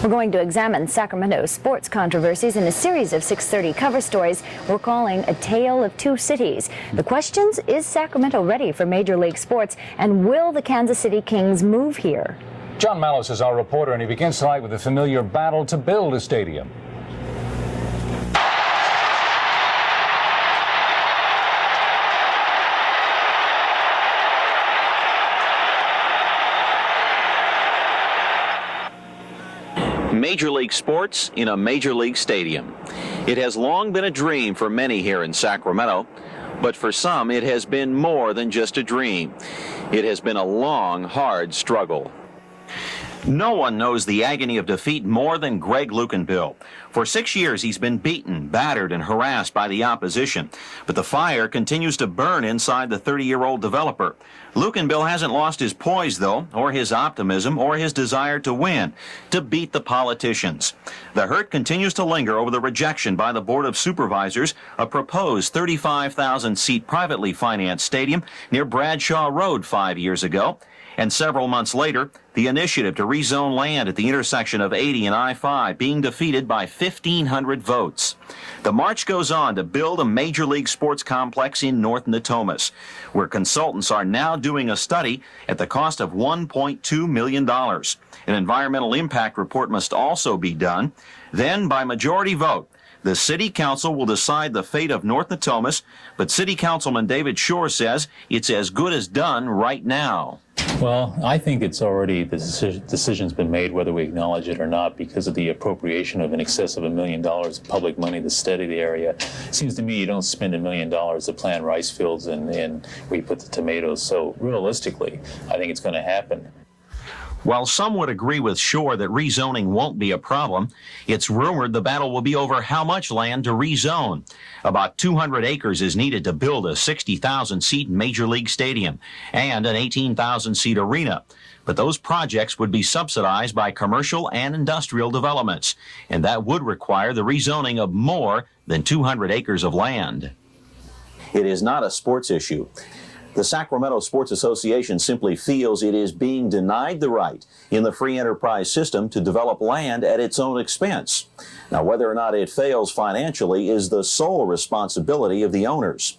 We're going to examine Sacramento sports controversies in a series of 6:30 cover stories we're calling A Tale of Two Cities. The questions: is Sacramento ready for Major League sports, and will the Kansas City Kings move here? John Mallos is our reporter, and he begins tonight with the familiar battle to build a stadium. Major League sports in a Major League stadium. It has long been a dream for many here in Sacramento, but for some it has been more than just a dream. It has been a long, hard struggle. No one knows the agony of defeat more than Greg Lukenbill. For 6 years, he's been beaten, battered, and harassed by the opposition. But the fire continues to burn inside the 30-year-old developer. Lukenbill hasn't lost his poise, though, or his optimism, or his desire to win, to beat the politicians. The hurt continues to linger over the rejection by the Board of Supervisors of a proposed 35,000-seat privately financed stadium near Bradshaw Road 5 years ago. And several months later, the initiative to rezone land at the intersection of 80 and I-5 being defeated by 1,500 votes. The march goes on to build a Major League sports complex in North Natomas, where consultants are now doing a study at the cost of $1.2 million. An environmental impact report must also be done. Then, by majority vote, the City Council will decide the fate of North Natomas, but City Councilman David Shore says it's as good as done right now. Well, I think it's already, the decision's been made whether we acknowledge it or not because of the appropriation of in excess of $1 million of public money to study the area. It seems to me you don't spend $1 million to plant rice fields and where you put the tomatoes. So realistically, I think it's going to happen. While some would agree with Shore that rezoning won't be a problem, it's rumored the battle will be over how much land to rezone. About 200 acres is needed to build a 60,000-seat Major League stadium and an 18,000-seat arena. But those projects would be subsidized by commercial and industrial developments, and that would require the rezoning of more than 200 acres of land. It is not a sports issue. The Sacramento Sports Association simply feels it is being denied the right in the free enterprise system to develop land at its own expense. Now, whether or not it fails financially is the sole responsibility of the owners.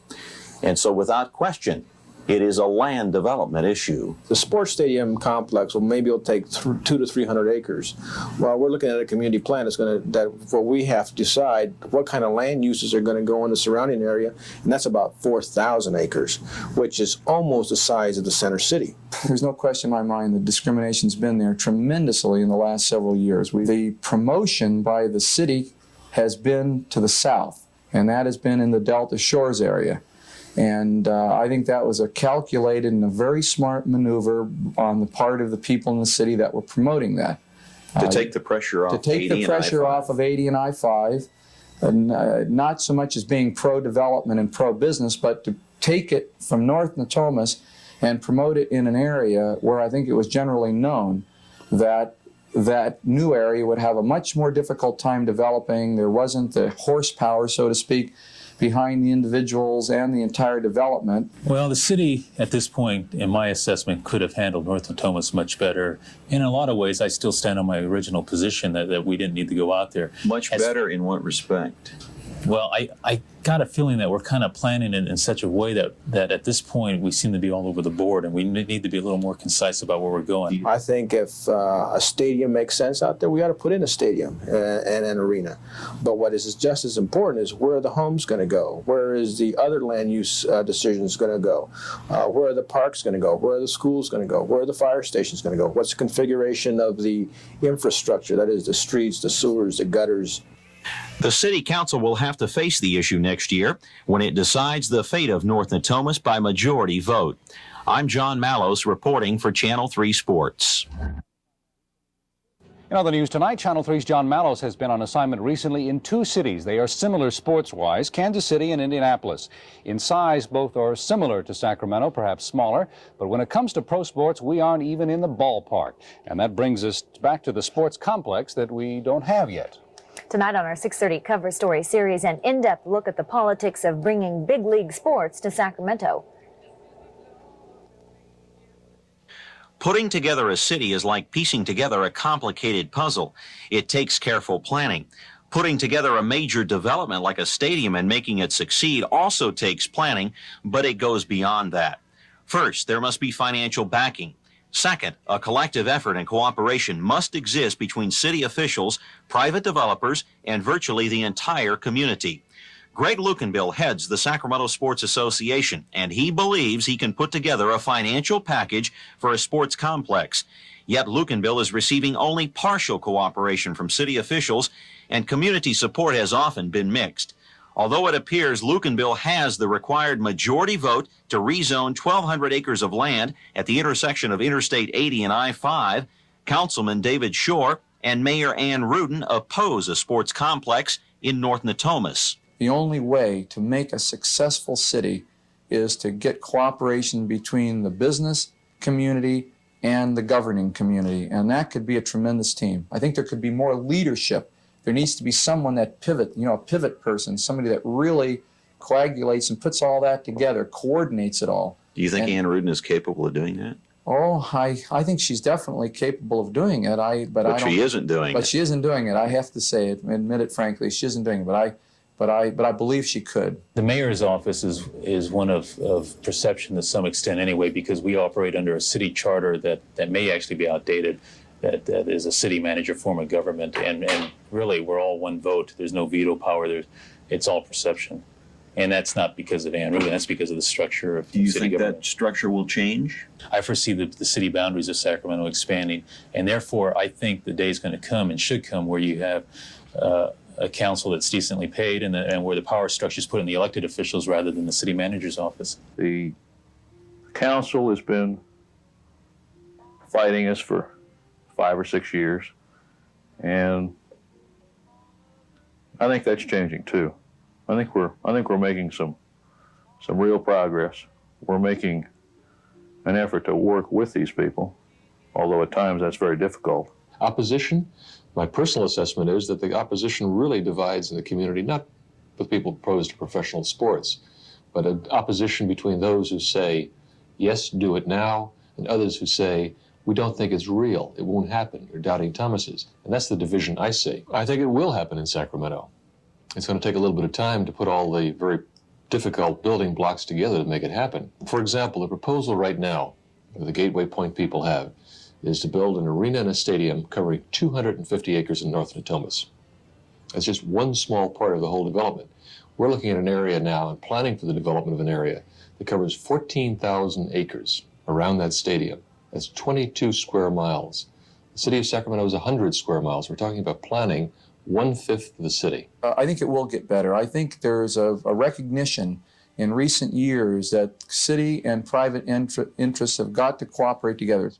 And so, without question, it is a land development issue. The sports stadium complex will take 200 to 300 acres. While we're looking at a community plan, where we have to decide what kind of land uses are going to go in the surrounding area, and that's about 4,000 acres, which is almost the size of the center city. There's no question in my mind that discrimination's been there tremendously in the last several years. The promotion by the city has been to the south, and that has been in the Delta Shores area. And I think that was a calculated and a very smart maneuver on the part of the people in the city that were promoting that. To take the pressure off. To take the pressure off of 80 and I-5, and not so much as being pro-development and pro-business, but to take it from North Natomas and promote it in an area where I think it was generally known that that new area would have a much more difficult time developing. There wasn't the horsepower, so to speak, behind the individuals and the entire development. Well, the city at this point, in my assessment, could have handled North Natomas much better. In a lot of ways, I still stand on my original position that we didn't need to go out there. Much better in what respect? Well, I got a feeling that we're kind of planning it in such a way that at this point we seem to be all over the board, and we need to be a little more concise about where we're going. I think if a stadium makes sense out there, we ought to put in a stadium and an arena. But what is just as important is where are the homes going to go? Where is the other land use decisions going to go? Where are the parks going to go? Where are the schools going to go? Where are the fire stations going to go? What's the configuration of the infrastructure, that is the streets, the sewers, the gutters? The City Council will have to face the issue next year when it decides the fate of North Natomas by majority vote. I'm John Mallos reporting for Channel 3 Sports. In other news tonight, Channel 3's John Mallos has been on assignment recently in two cities. They are similar sports-wise, Kansas City and Indianapolis. In size, both are similar to Sacramento, perhaps smaller, but when it comes to pro sports, we aren't even in the ballpark. And that brings us back to the sports complex that we don't have yet. Tonight on our 6:30 Cover Story series, an in-depth look at the politics of bringing big league sports to Sacramento. Putting together a city is like piecing together a complicated puzzle. It takes careful planning. Putting together a major development like a stadium and making it succeed also takes planning, but it goes beyond that. First, there must be financial backing. Second, a collective effort and cooperation must exist between city officials, private developers, and virtually the entire community. Greg Lukenbill heads the Sacramento Sports Association, and he believes he can put together a financial package for a sports complex. Yet Lukenbill is receiving only partial cooperation from city officials, and community support has often been mixed. Although it appears Lukenbill has the required majority vote to rezone 1,200 acres of land at the intersection of Interstate 80 and I-5, Councilman David Shore and Mayor Ann Rudin oppose a sports complex in North Natomas. The only way to make a successful city is to get cooperation between the business community and the governing community, and that could be a tremendous team. I think there could be more leadership. There needs to be someone that a pivot person, somebody that really coagulates and puts all that together, coordinates it all. Do you think Ann Rudin is capable of doing that? Oh, I think she's definitely capable of doing it. But she isn't doing it. But she isn't doing it. I have to say it, admit it frankly. She isn't doing it. But I believe she could. The mayor's office is one of perception to some extent anyway, because we operate under a city charter that may actually be outdated, that is a city manager form of government, and really we're all one vote. There's no veto power. It's all perception. And that's not because of Ann Rudin, that's because of the structure of Do you city think government. that structure will change? I foresee the city boundaries of Sacramento expanding, and therefore I think the day is going to come and should come where you have a council that's decently paid and where the power structure is put in the elected officials rather than the city manager's office. The council has been fighting us for 5 or 6 years, and I think that's changing too. I think we're making some real progress. We're making an effort to work with these people, although at times that's very difficult. Opposition, my personal assessment is that the opposition really divides in the community, not with people opposed to professional sports, but an opposition between those who say, yes, do it now, and others who say, we don't think it's real, it won't happen, or doubting Thomases. And that's the division I see. I think it will happen in Sacramento. It's going to take a little bit of time to put all the very difficult building blocks together to make it happen. For example, the proposal right now that the Gateway Point people have is to build an arena and a stadium covering 250 acres in North Natomas. That's just one small part of the whole development. We're looking at an area now and planning for the development of an area that covers 14,000 acres around that stadium. That's 22 square miles. The city of Sacramento is 100 square miles. We're talking about planning 1/5 of the city. I think it will get better. I think there's a recognition in recent years that city and private interests have got to cooperate together.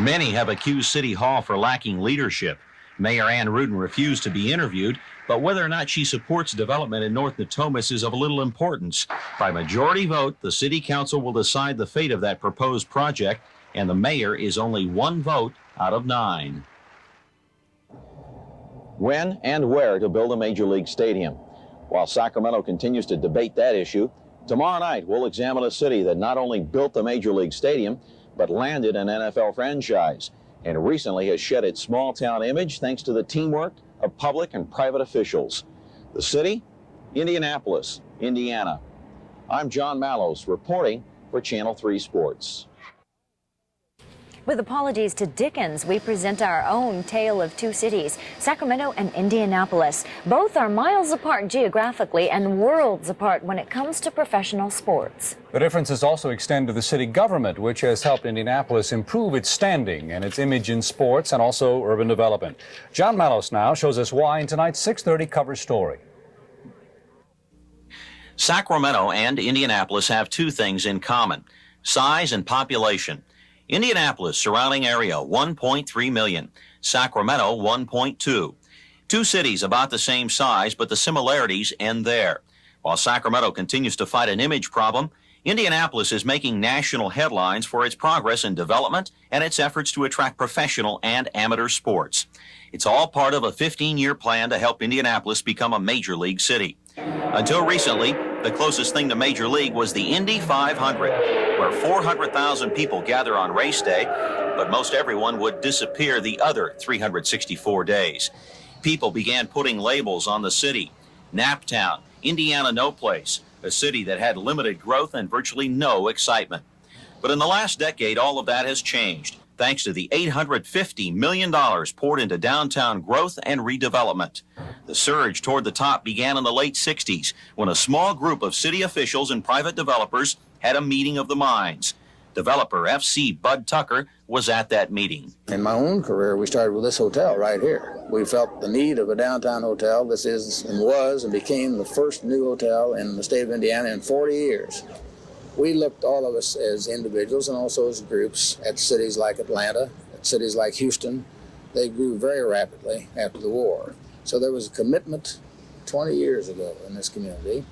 Many have accused City Hall for lacking leadership. Mayor Ann Rudin refused to be interviewed, but whether or not she supports development in North Natomas is of little importance. By majority vote, the City Council will decide the fate of that proposed project, and the mayor is only one vote out of 9. When and where to build a Major League Stadium? While Sacramento continues to debate that issue, tomorrow night we'll examine a city that not only built the Major League Stadium, but landed an NFL franchise, and recently has shed its small-town image thanks to the teamwork of public and private officials. The city? Indianapolis, Indiana. I'm John Mallows, reporting for Channel 3 Sports. With apologies to Dickens, we present our own tale of two cities, Sacramento and Indianapolis. Both are miles apart geographically and worlds apart when it comes to professional sports. The differences also extend to the city government, which has helped Indianapolis improve its standing and its image in sports and also urban development. John Mallows now shows us why in tonight's 6:30 cover story. Sacramento and Indianapolis have two things in common: size and population. Indianapolis surrounding area 1.3 million, Sacramento 1.2. Two cities about the same size, but the similarities end there. While Sacramento continues to fight an image problem, Indianapolis is making national headlines for its progress in development and its efforts to attract professional and amateur sports. It's all part of a 15-year plan to help Indianapolis become a major league city. Until recently, the closest thing to Major League was the Indy 500, where 400,000 people gather on race day, but most everyone would disappear the other 364 days. People began putting labels on the city. Naptown, Indiana No Place, a city that had limited growth and virtually no excitement. But in the last decade, all of that has changed, thanks to the $850 million poured into downtown growth and redevelopment. The surge toward the top began in the late 60s, when a small group of city officials and private developers had a meeting of the minds. Developer F.C. Bud Tucker was at that meeting. In my own career, we started with this hotel right here. We felt the need of a downtown hotel. This is and was and became the first new hotel in the state of Indiana in 40 years. We looked, all of us as individuals and also as groups, at cities like Atlanta, at cities like Houston. They grew very rapidly after the war. So there was a commitment 20 years ago in this community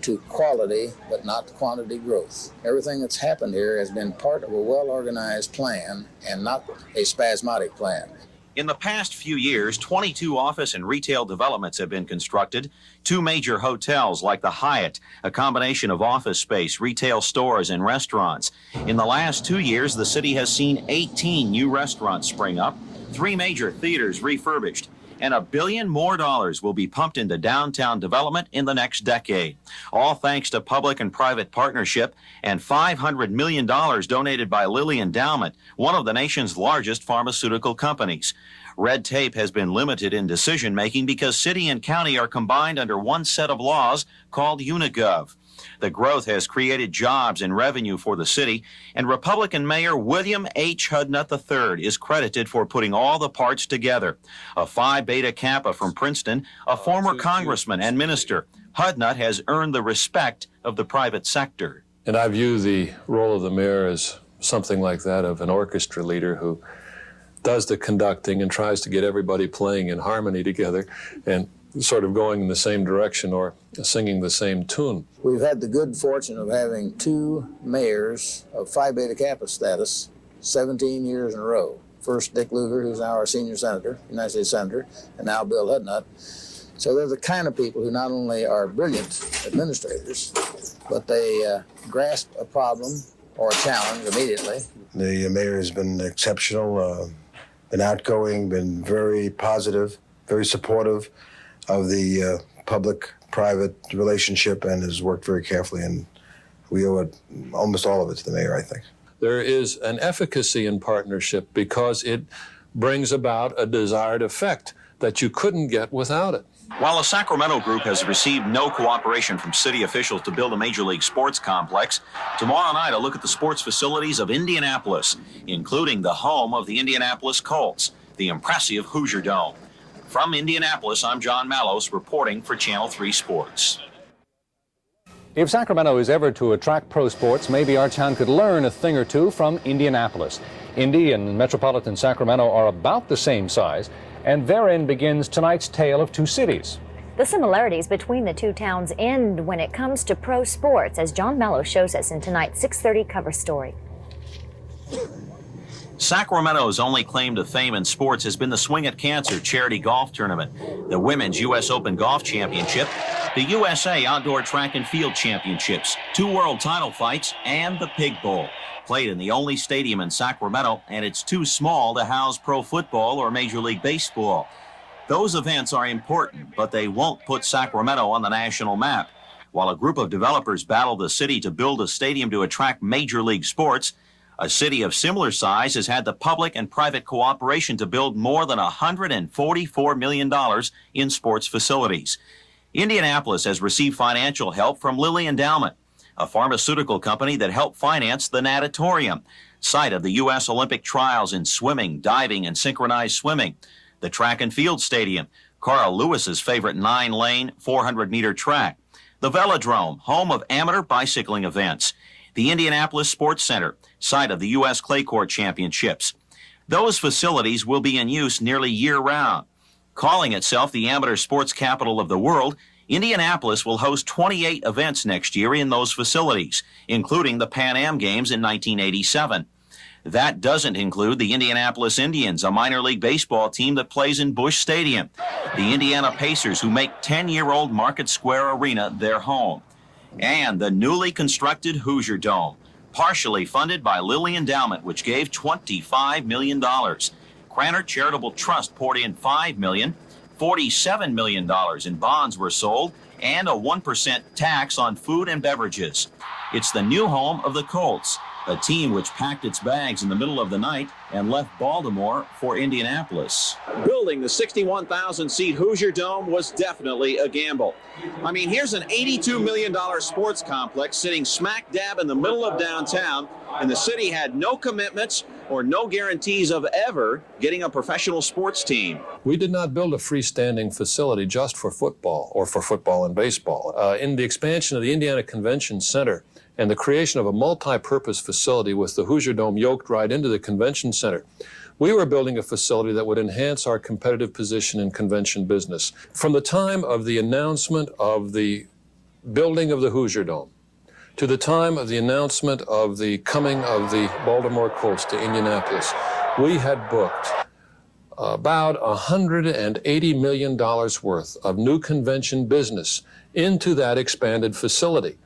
to quality but not quantity growth. Everything that's happened here has been part of a well-organized plan and not a spasmodic plan. In the past few years, 22 office and retail developments have been constructed. 2 major hotels like the Hyatt, a combination of office space, retail stores, and restaurants. In the last 2 years, the city has seen 18 new restaurants spring up, 3 major theaters refurbished, and $1 billion more will be pumped into downtown development in the next decade. All thanks to public and private partnership and $500 million donated by Lilly Endowment, one of the nation's largest pharmaceutical companies. Red tape has been limited in decision-making because city and county are combined under one set of laws called Unigov. The growth has created jobs and revenue for the city, and Republican Mayor William H. Hudnut III is credited for putting all the parts together. A Phi Beta Kappa from Princeton, a former congressman and minister, Hudnut has earned the respect of the private sector. And I view the role of the mayor as something like that of an orchestra leader who does the conducting and tries to get everybody playing in harmony together and sort of going in the same direction or singing the same tune. We've had the good fortune of having 2 mayors of Phi Beta Kappa status 17 years in a row. First Dick Lugar, who's now our senior senator, United States Senator, and now Bill Hudnut. So they're the kind of people who not only are brilliant administrators, but they grasp a problem or a challenge immediately. The mayor has been exceptional, been outgoing, been very positive, very supportive of the public-private relationship, and has worked very carefully, and we owe it, almost all of it, to the mayor, I think. There is an efficacy in partnership because it brings about a desired effect that you couldn't get without it. While the Sacramento group has received no cooperation from city officials to build a major league sports complex, tomorrow night a look at the sports facilities of Indianapolis, including the home of the Indianapolis Colts, the impressive Hoosier Dome. From Indianapolis, I'm John Mallos reporting for Channel 3 Sports. If Sacramento is ever to attract pro sports, maybe our town could learn a thing or two from Indianapolis. Indy and metropolitan Sacramento are about the same size, and therein begins tonight's tale of 2 cities. The similarities between the 2 towns end when it comes to pro sports, as John Mallow shows us in tonight's 6:30 cover story. Sacramento's only claim to fame in sports has been the Swing at Cancer charity golf tournament, the Women's U.S. Open Golf Championship, the USA Outdoor Track and Field Championships, 2 world title fights, and the Pig Bowl, played in the only stadium in Sacramento, and it's too small to house pro football or Major League Baseball. Those events are important, but they won't put Sacramento on the national map. While a group of developers battle the city to build a stadium to attract Major League sports, a city of similar size has had the public and private cooperation to build more than $144 million in sports facilities. Indianapolis has received financial help from Lilly Endowment, a pharmaceutical company that helped finance the Natatorium, site of the U.S. Olympic trials in swimming, diving, and synchronized swimming, the track and field stadium, Carl Lewis's favorite 9-lane, 400-meter track, the Velodrome, home of amateur bicycling events, the Indianapolis Sports Center, site of the U.S. Clay Court Championships. Those facilities will be in use nearly year-round. Calling itself the amateur sports capital of the world, Indianapolis will host 28 events next year in those facilities, including the Pan Am Games in 1987. That doesn't include the Indianapolis Indians, a minor league baseball team that plays in Busch Stadium, the Indiana Pacers, who make 10-year-old Market Square Arena their home, and the newly constructed Hoosier Dome, partially funded by Lilly Endowment, which gave $25 million. Cranor Charitable Trust poured in $5 million. $47 million in bonds were sold, and a 1% tax on food and beverages. It's the new home of the Colts, a team which packed its bags in the middle of the night and left Baltimore for Indianapolis. Building the 61,000-seat Hoosier Dome was definitely a gamble. I mean, here's an $82 million sports complex sitting smack dab in the middle of downtown, and the city had no commitments or no guarantees of ever getting a professional sports team. We did not build a freestanding facility just for football or for football and baseball. In the expansion of the Indiana Convention Center and the creation of a multi-purpose facility with the Hoosier Dome yoked right into the convention center, we were building a facility that would enhance our competitive position in convention business. From the time of the announcement of the building of the Hoosier Dome to the time of the announcement of the coming of the Baltimore Colts to Indianapolis, we had booked about $180 million worth of new convention business into that expanded facility.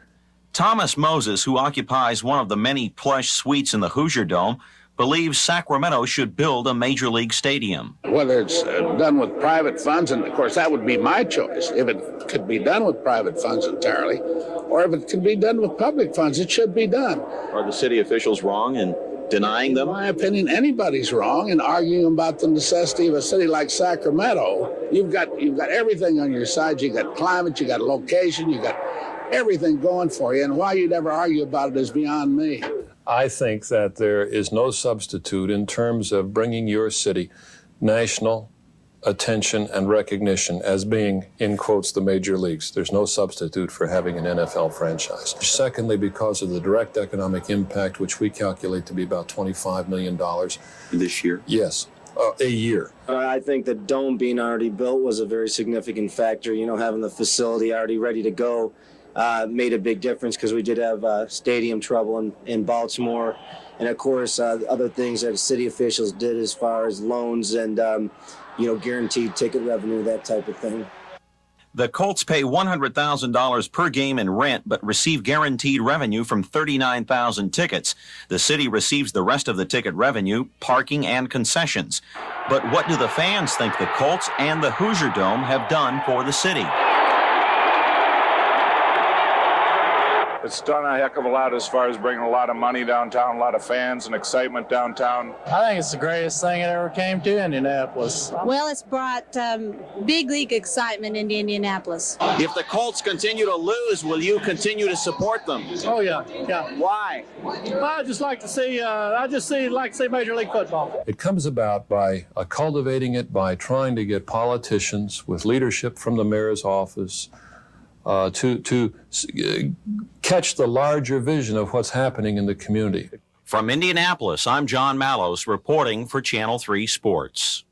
Thomas Moses, who occupies one of the many plush suites in the Hoosier Dome, believes Sacramento should build a major league stadium. Whether it's done with private funds, and of course that would be my choice, if it could be done with private funds entirely, or if it could be done with public funds, it should be done. Are the city officials wrong in denying them? In my opinion, anybody's wrong in arguing about the necessity of a city like Sacramento. You've got everything on your side. You got climate, you got location, you got everything going for you, and why you'd ever argue about it is beyond me. I think that there is no substitute in terms of bringing your city national attention and recognition as being, in quotes, the major leagues. There's no substitute for having an NFL franchise. Secondly, because of the direct economic impact, which we calculate to be about $25 million. This year? Yes, a year. I think the dome being already built was a very significant factor. You know, having the facility already ready to go made a big difference, because we did have stadium trouble in Baltimore. And of course, other things that city officials did as far as loans and, guaranteed ticket revenue, that type of thing. The Colts pay $100,000 per game in rent, but receive guaranteed revenue from 39,000 tickets. The city receives the rest of the ticket revenue, parking, and concessions. But what do the fans think the Colts and the Hoosier Dome have done for the city? It's done a heck of a lot as far as bringing a lot of money downtown, a lot of fans and excitement downtown. I think it's the greatest thing that ever came to Indianapolis. Well, it's brought big league excitement into Indianapolis. If the Colts continue to lose, will you continue to support them? Oh, yeah. Why? Well, I just like to see, Major League Football. It comes about by cultivating it, by trying to get politicians with leadership from the mayor's office to catch the larger vision of what's happening in the community. From Indianapolis, I'm John Mallows reporting for Channel 3 Sports.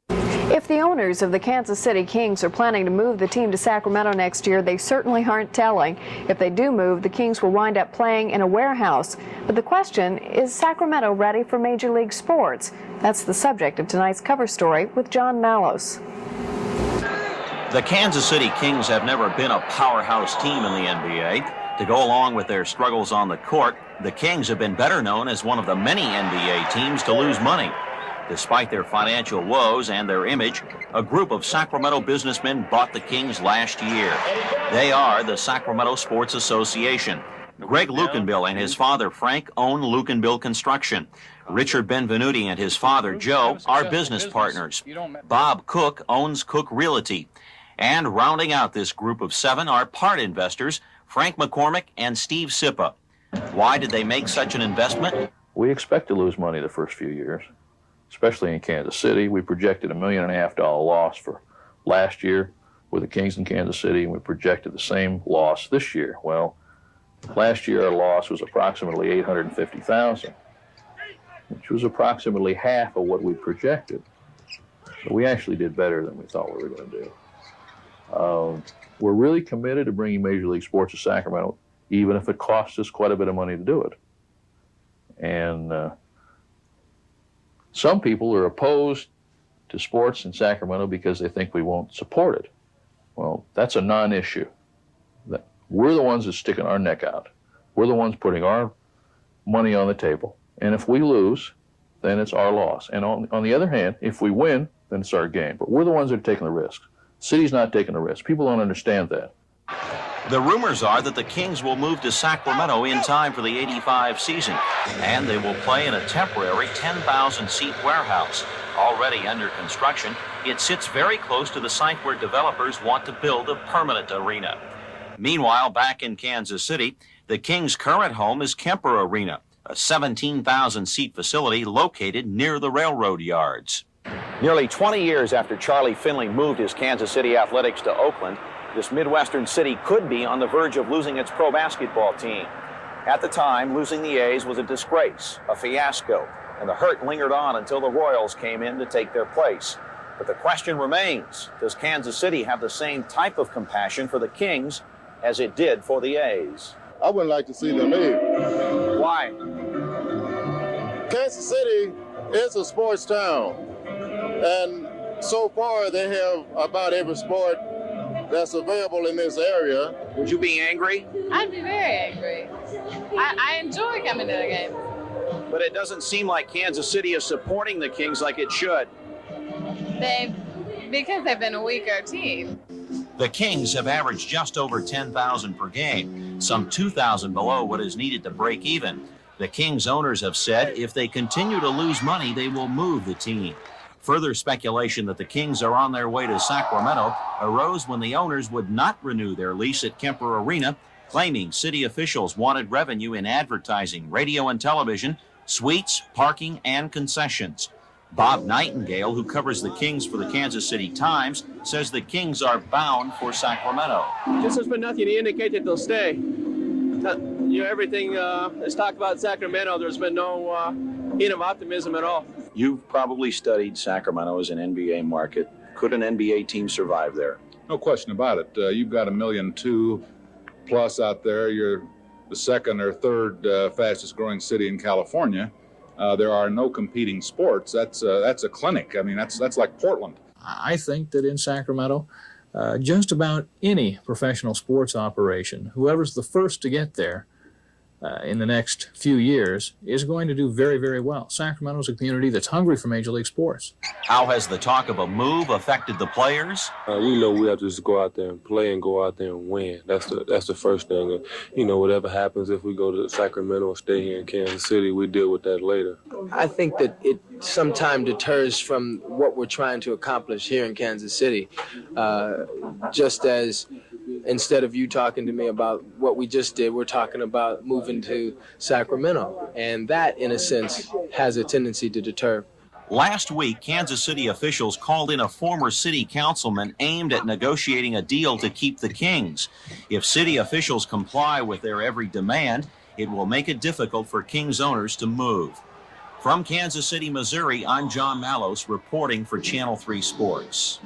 If the owners of the Kansas City Kings are planning to move the team to Sacramento next year, they certainly aren't telling. If they do move, the Kings will wind up playing in a warehouse. But the question, is Sacramento ready for Major League sports? That's the subject of tonight's cover story with John Mallows. The Kansas City Kings have never been a powerhouse team in the NBA. To go along with their struggles on the court, the Kings have been better known as one of the many NBA teams to lose money. Despite their financial woes and their image, a group of Sacramento businessmen bought the Kings last year. They are the Sacramento Sports Association. Greg Lukenbill and his father Frank own Lukenbill Construction. Richard Benvenuti and his father Joe are business partners. Bob Cook owns Cook Realty. And rounding out this group of 7 are part investors, Frank McCormick and Steve Sippa. Why did they make such an investment? We expect to lose money the first few years, especially in Kansas City. We projected $1.5 million loss for last year with the Kings in Kansas City, and we projected the same loss this year. Well, last year our loss was approximately $850,000, which was approximately half of what we projected. So we actually did better than we thought we were going to do. We're really committed to bringing Major League Sports to Sacramento, even if it costs us quite a bit of money to do it. And some people are opposed to sports in Sacramento because they think we won't support it. Well, that's a non-issue. We're the ones that are sticking our neck out. We're the ones putting our money on the table. And if we lose, then it's our loss. And on the other hand, if we win, then it's our gain. But we're the ones that are taking the risk. City's not taking the risk. People don't understand that. The rumors are that the Kings will move to Sacramento in time for the '85 season, and they will play in a temporary 10,000-seat warehouse. Already under construction, it sits very close to the site where developers want to build a permanent arena. Meanwhile, back in Kansas City, the Kings' current home is Kemper Arena, a 17,000-seat facility located near the railroad yards. Nearly 20 years after Charlie Finley moved his Kansas City Athletics to Oakland, this Midwestern city could be on the verge of losing its pro basketball team. At the time, losing the A's was a disgrace, a fiasco, and the hurt lingered on until the Royals came in to take their place. But the question remains, does Kansas City have the same type of compassion for the Kings as it did for the A's? I wouldn't like to see them leave. Why? Kansas City is a sports town, and so far they have about every sport that's available in this area. Would you be angry? I'd be very angry. I enjoy coming to the game. But it doesn't seem like Kansas City is supporting the Kings like it should. Because they've been a weaker team. The Kings have averaged just over 10,000 per game, some 2,000 below what is needed to break even. The Kings owners have said if they continue to lose money, they will move the team. Further speculation that the Kings are on their way to Sacramento arose when the owners would not renew their lease at Kemper Arena, claiming city officials wanted revenue in advertising, radio and television, suites, parking, and concessions. Bob Nightingale, who covers the Kings for the Kansas City Times, says the Kings are bound for Sacramento. Just there's been nothing to indicate that they'll stay. Everything is talked about in Sacramento. There's been no hint of optimism at all. You've probably studied Sacramento as an NBA market. Could an NBA team survive there? No question about it. You've got 1.2 million plus out there. You're the second or third fastest growing city in California. There are no competing sports. That's a clinic. I mean, that's like Portland. I think that in Sacramento, just about any professional sports operation, whoever's the first to get there in the next few years is going to do very, very well. Sacramento's a community that's hungry for Major League sports. How has the talk of a move affected the players? We know we have to just go out there and play and go out there and win. That's the first thing. Whatever happens if we go to Sacramento or stay here in Kansas City, we deal with that later. I think that it sometimes deters from what we're trying to accomplish here in Kansas City. Just as instead of you talking to me about what we just did, we're talking about moving to Sacramento. And that, in a sense, has a tendency to deter. Last week, Kansas City officials called in a former city councilman aimed at negotiating a deal to keep the Kings. If city officials comply with their every demand, it will make it difficult for Kings owners to move. From Kansas City, Missouri, I'm John Mallos reporting for Channel 3 Sports.